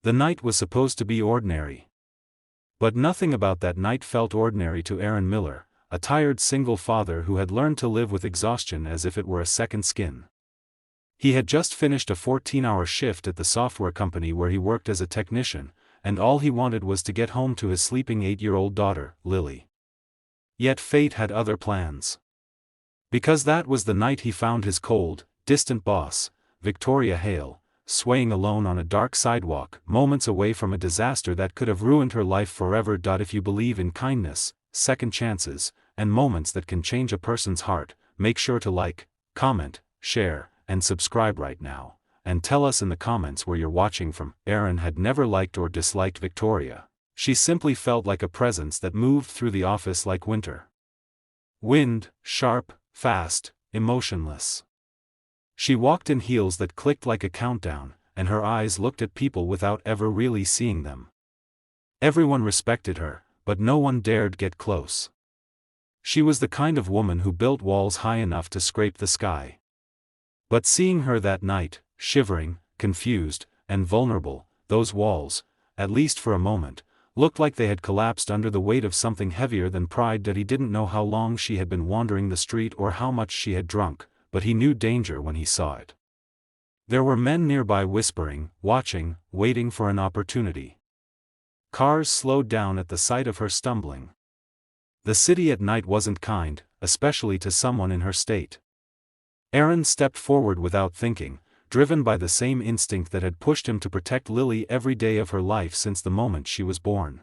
The night was supposed to be ordinary. But nothing about that night felt ordinary to Aaron Miller, a tired single father who had learned to live with exhaustion as if it were a second skin. He had just finished a 14-hour shift at the software company where he worked as a technician, and all he wanted was to get home to his sleeping 8-year-old daughter, Lily. Yet fate had other plans. Because that was the night he found his cold, distant boss, Victoria Hale, swaying alone on a dark sidewalk, moments away from a disaster that could have ruined her life forever. If you believe in kindness, second chances, and moments that can change a person's heart, make sure to like, comment, share, and subscribe right now, and tell us in the comments where you're watching from. Aaron had never liked or disliked Victoria. She simply felt like a presence that moved through the office like winter wind, sharp, fast, emotionless. She walked in heels that clicked like a countdown, and her eyes looked at people without ever really seeing them. Everyone respected her, but no one dared get close. She was the kind of woman who built walls high enough to scrape the sky. But seeing her that night, shivering, confused, and vulnerable, those walls, at least for a moment, looked like they had collapsed under the weight of something heavier than pride. He didn't know how long she had been wandering the street or how much she had drunk, but he knew danger when he saw it. There were men nearby whispering, watching, waiting for an opportunity. Cars slowed down at the sight of her stumbling. The city at night wasn't kind, especially to someone in her state. Aaron stepped forward without thinking, driven by the same instinct that had pushed him to protect Lily every day of her life since the moment she was born.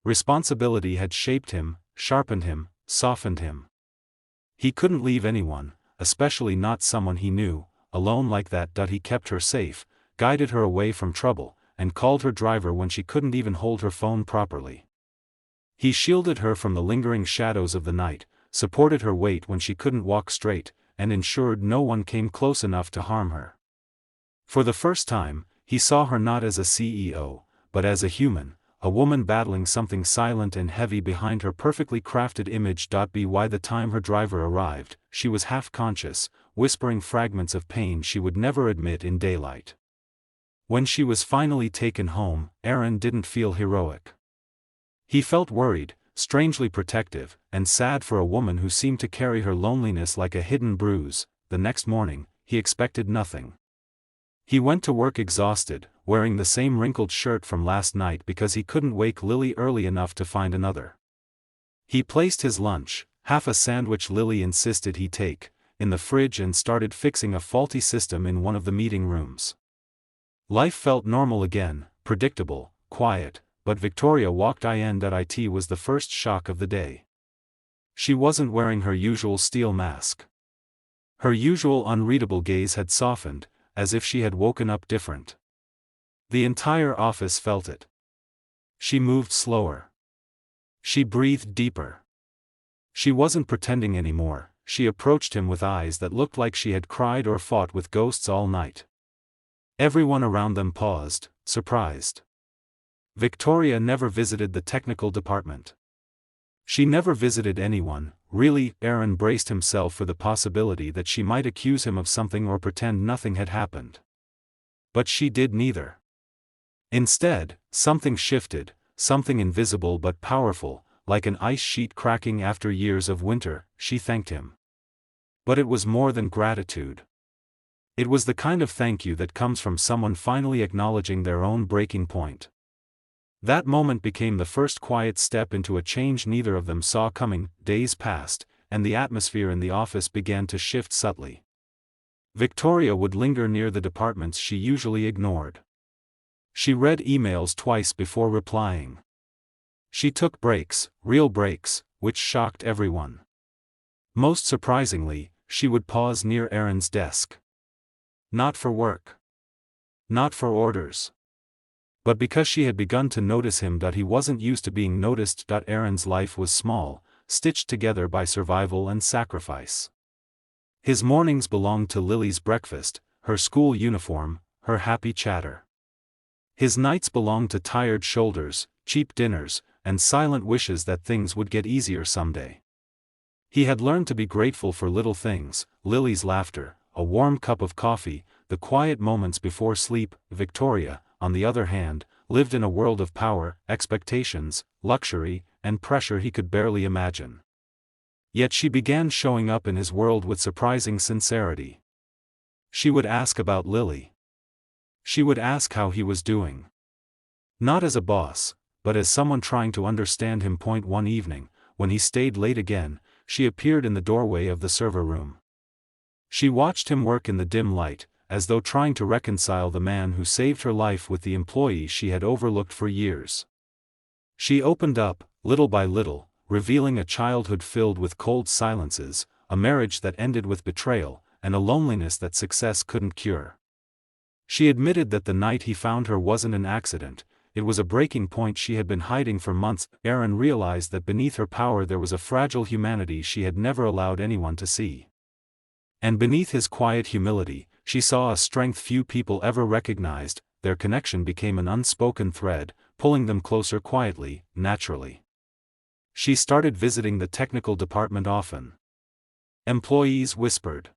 Responsibility had shaped him, sharpened him, softened him. He couldn't leave anyone, especially not someone he knew, alone like that. He kept her safe, guided her away from trouble, and called her driver when she couldn't even hold her phone properly. He shielded her from the lingering shadows of the night, supported her weight when she couldn't walk straight, and ensured no one came close enough to harm her. For the first time, he saw her not as a CEO, but as a human, a woman battling something silent and heavy behind her perfectly crafted image. By the time her driver arrived, she was half-conscious, whispering fragments of pain she would never admit in daylight. When she was finally taken home, Aaron didn't feel heroic. He felt worried, strangely protective, and sad for a woman who seemed to carry her loneliness like a hidden bruise. The next morning, he expected nothing. He went to work exhausted, wearing the same wrinkled shirt from last night because he couldn't wake Lily early enough to find another. He placed his lunch, half a sandwich Lily insisted he take, in the fridge and started fixing a faulty system in one of the meeting rooms. Life felt normal again, predictable, quiet, but Victoria walked in. It was the first shock of the day. She wasn't wearing her usual steel mask. Her usual unreadable gaze had softened, as if she had woken up different. The entire office felt it. She moved slower. She breathed deeper. She wasn't pretending anymore. She approached him with eyes that looked like she had cried or fought with ghosts all night. Everyone around them paused, surprised. Victoria never visited the technical department. She never visited anyone, really. Aaron braced himself for the possibility that she might accuse him of something or pretend nothing had happened. But she did neither. Instead, something shifted, something invisible but powerful, like an ice sheet cracking after years of winter. She thanked him. But it was more than gratitude. It was the kind of thank you that comes from someone finally acknowledging their own breaking point. That moment became the first quiet step into a change neither of them saw coming. Days passed, and the atmosphere in the office began to shift subtly. Victoria would linger near the departments she usually ignored. She read emails twice before replying. She took breaks, real breaks, which shocked everyone. Most surprisingly, she would pause near Aaron's desk. Not for work. Not for orders. But because she had begun to notice him. He wasn't used to being noticed. Aaron's life was small, stitched together by survival and sacrifice. His mornings belonged to Lily's breakfast, her school uniform, her happy chatter. His nights belonged to tired shoulders, cheap dinners, and silent wishes that things would get easier someday. He had learned to be grateful for little things: Lily's laughter, a warm cup of coffee, the quiet moments before sleep. Victoria, on the other hand, lived in a world of power, expectations, luxury, and pressure he could barely imagine. Yet she began showing up in his world with surprising sincerity. She would ask about Lily. She would ask how he was doing. Not as a boss, but as someone trying to understand him. One evening, when he stayed late again, she appeared in the doorway of the server room. She watched him work in the dim light, as though trying to reconcile the man who saved her life with the employee she had overlooked for years. She opened up, little by little, revealing a childhood filled with cold silences, a marriage that ended with betrayal, and a loneliness that success couldn't cure. She admitted that the night he found her wasn't an accident, it was a breaking point she had been hiding for months. Aaron realized that beneath her power there was a fragile humanity she had never allowed anyone to see. And beneath his quiet humility, she saw a strength few people ever recognized. Their connection became an unspoken thread, pulling them closer quietly, naturally. She started visiting the technical department often. Employees whispered.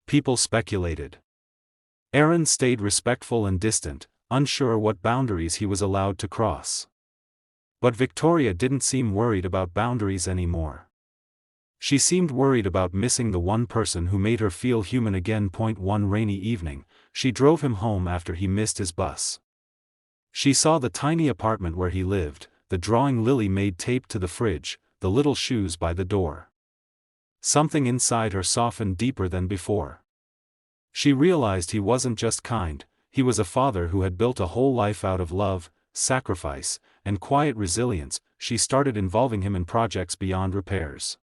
People speculated. Aaron stayed respectful and distant, unsure what boundaries he was allowed to cross. But Victoria didn't seem worried about boundaries anymore. She seemed worried about missing the one person who made her feel human again. One rainy evening, she drove him home after he missed his bus. She saw the tiny apartment where he lived, the drawing Lily made taped to the fridge, the little shoes by the door. Something inside her softened deeper than before. She realized he wasn't just kind, he was a father who had built a whole life out of love, sacrifice, and quiet resilience. She started involving him in projects beyond repairs.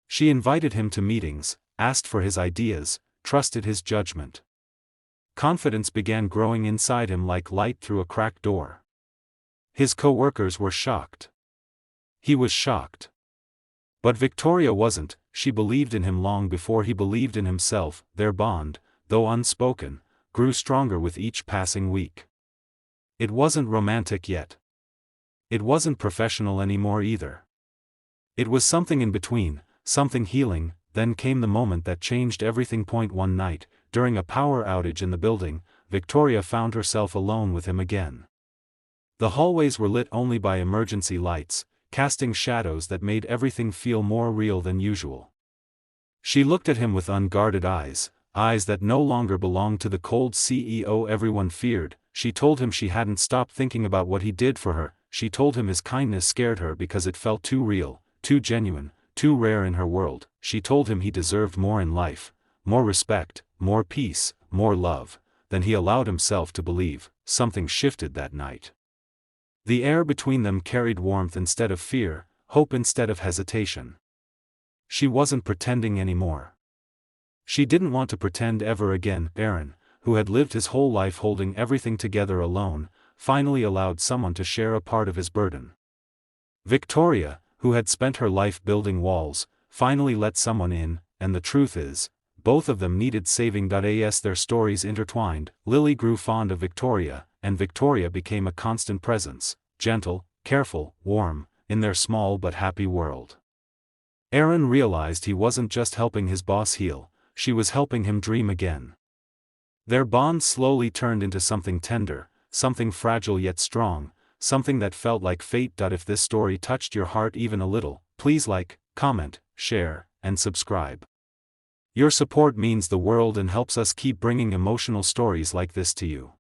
She invited him to meetings, asked for his ideas, trusted his judgment. Confidence began growing inside him like light through a cracked door. His co-workers were shocked. He was shocked. But Victoria wasn't. She believed in him long before he believed in himself. Their bond, though unspoken, grew stronger with each passing week. It wasn't romantic yet. It wasn't professional anymore either. It was something in between, something healing. Then came the moment that changed everything. One night, during a power outage in the building, Victoria found herself alone with him again. The hallways were lit only by emergency lights, casting shadows that made everything feel more real than usual. She looked at him with unguarded eyes, eyes that no longer belonged to the cold CEO everyone feared. She told him she hadn't stopped thinking about what he did for her. She told him his kindness scared her because it felt too real, too genuine, too rare in her world. She told him he deserved more in life, more respect, more peace, more love, than he allowed himself to believe. Something shifted that night. The air between them carried warmth instead of fear, hope instead of hesitation. She wasn't pretending anymore. She didn't want to pretend ever again. Aaron, who had lived his whole life holding everything together alone, finally allowed someone to share a part of his burden. Victoria, who had spent her life building walls, finally let someone in, and the truth is, both of them needed saving. As their stories intertwined, Lily grew fond of Victoria, and Victoria became a constant presence, gentle, careful, warm, in their small but happy world. Aaron realized he wasn't just helping his boss heal, she was helping him dream again. Their bond slowly turned into something tender, something fragile yet strong, something that felt like fate. If this story touched your heart even a little, please like, comment, share, and subscribe. Your support means the world and helps us keep bringing emotional stories like this to you.